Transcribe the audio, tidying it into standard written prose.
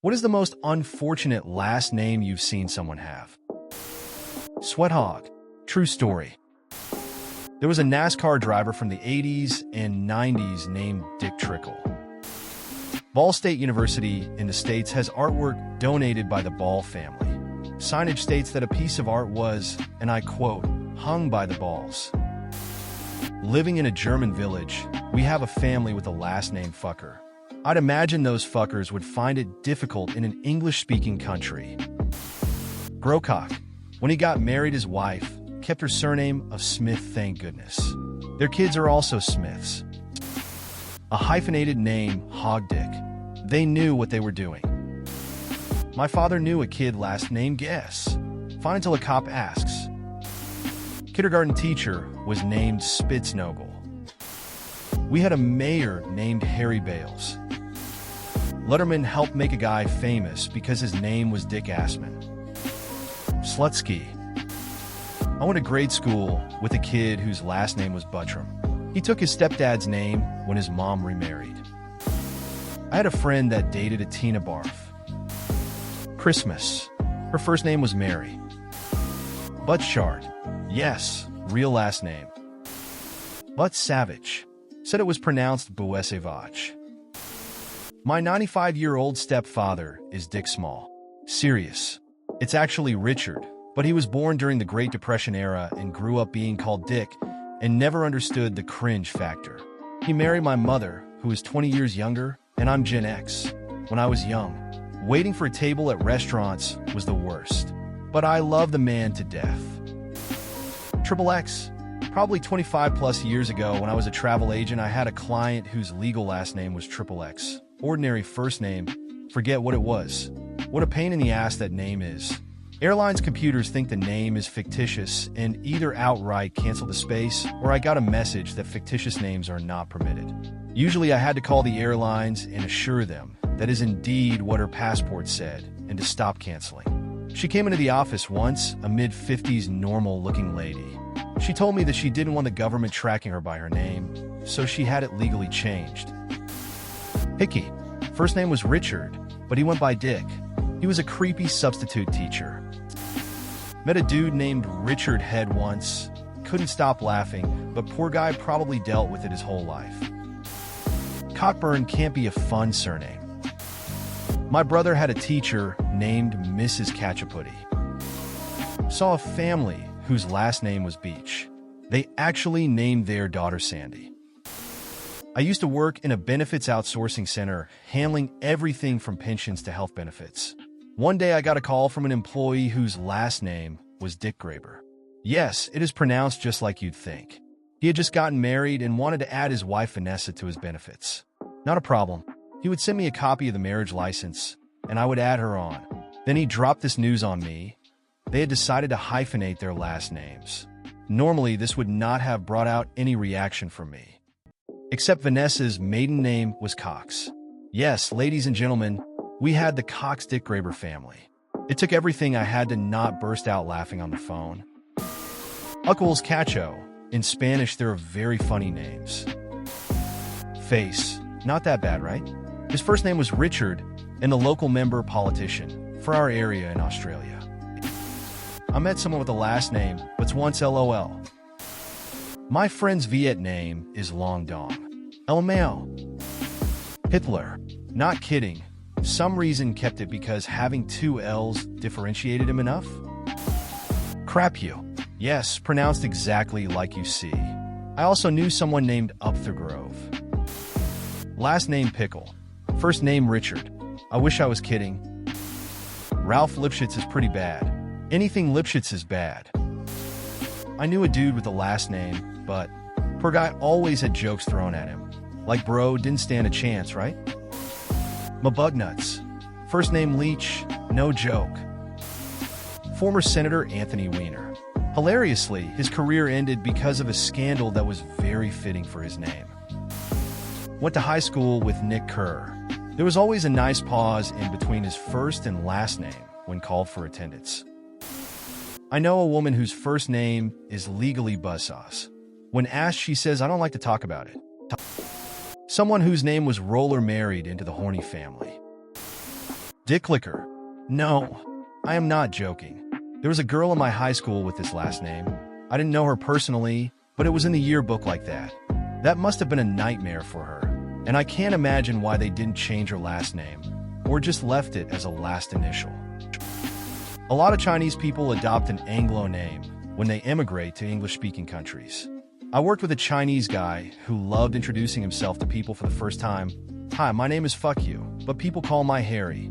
What is the most unfortunate last name you've seen someone have? Sweathog. True story. There was a NASCAR driver from the 80s and 90s named Dick Trickle. Ball State University in the States has artwork donated by the Ball family. Signage states that a piece of art was, and I quote, hung by the Balls. Living in a German village, we have a family with the last name Fucker. I'd imagine those fuckers would find it difficult in an English-speaking country. Brocock. When he got married, his wife kept her surname of Smith, thank goodness. Their kids are also Smiths. A hyphenated name, Hog Dick. They knew what they were doing. My father knew a kid last name Guess. Fine until a cop asks. Kindergarten teacher was named Spitznogel. We had a mayor named Harry Bales. Letterman helped make a guy famous because his name was Dick Assman. Slutsky. I went to grade school with a kid whose last name was Buttram. He took his stepdad's name when his mom remarried. I had a friend that dated a Tina Barf. Christmas. Her first name was Mary. Buttshard. Yes, real last name. Butt Savage. Said it was pronounced Buesevach. My 95-year-old stepfather is Dick Small. Serious. It's actually Richard, but he was born during the Great Depression era and grew up being called Dick and never understood the cringe factor. He married my mother, who is 20 years younger, and I'm Gen X. When I was young, waiting for a table at restaurants was the worst. But I love the man to death. Triple X. Probably 25 plus years ago when I was a travel agent, I had a client whose legal last name was Triple X. Ordinary first name, forget what it was. What a pain in the ass that name is. Airlines computers think the name is fictitious and either outright cancel the space or I got a message that fictitious names are not permitted. Usually I had to call the airlines and assure them that is indeed what her passport said and to stop canceling. She came into the office once, a mid-50s normal-looking lady. She told me that she didn't want the government tracking her by her name, so she had it legally changed. Hickey. First name was Richard, but he went by Dick. He was a creepy substitute teacher. Met a dude named Richard Head once. Couldn't stop laughing, but poor guy probably dealt with it his whole life. Cockburn can't be a fun surname. My brother had a teacher named Mrs. Catchaputty. Saw a family whose last name was Beach. They actually named their daughter Sandy. I used to work in a benefits outsourcing center, handling everything from pensions to health benefits. One day I got a call from an employee whose last name was Dick Graber. Yes, it is pronounced just like you'd think. He had just gotten married and wanted to add his wife Vanessa to his benefits. Not a problem. He would send me a copy of the marriage license, and I would add her on. Then he dropped this news on me. They had decided to hyphenate their last names. Normally, this would not have brought out any reaction from me. Except Vanessa's maiden name was Cox. Yes, ladies and gentlemen, we had the Cox-Dick Graber family. It took everything I had to not burst out laughing on the phone. Uncles Cacho. In Spanish, there are very funny names. Face. Not that bad, right? His first name was Richard, and the local member politician for our area in Australia. I met someone with a last name, but's once LOL. My friend's Viet name is Long Dong. LMAO. Hitler. Not kidding. Some reason kept it because having two L's differentiated him enough? Crap you. Yes, pronounced exactly like you see. I also knew someone named Upthergrove. Last name Pickle. First name Richard. I wish I was kidding. Ralph Lipschitz is pretty bad. Anything Lipschitz is bad. I knew a dude with a last name, but poor guy always had jokes thrown at him. Like bro didn't stand a chance, right? Mabugnuts. First name Leach, no joke. Former Senator Anthony Weiner. Hilariously, his career ended because of a scandal that was very fitting for his name. Went to high school with Nick Kerr. There was always a nice pause in between his first and last name when called for attendance. I know a woman whose first name is legally Buzzsaws. When asked, she says, I don't like to talk about it. Someone whose name was Roller married into the Horny family. Dick Licker. No, I am not joking. There was a girl in my high school with this last name. I didn't know her personally, but it was in the yearbook like that. That must have been a nightmare for her, and I can't imagine why they didn't change her last name, or just left it as a last initial. A lot of Chinese people adopt an Anglo name when they immigrate to English-speaking countries. I worked with a Chinese guy who loved introducing himself to people for the first time. Hi, my name is Fuck You, but people call my Harry.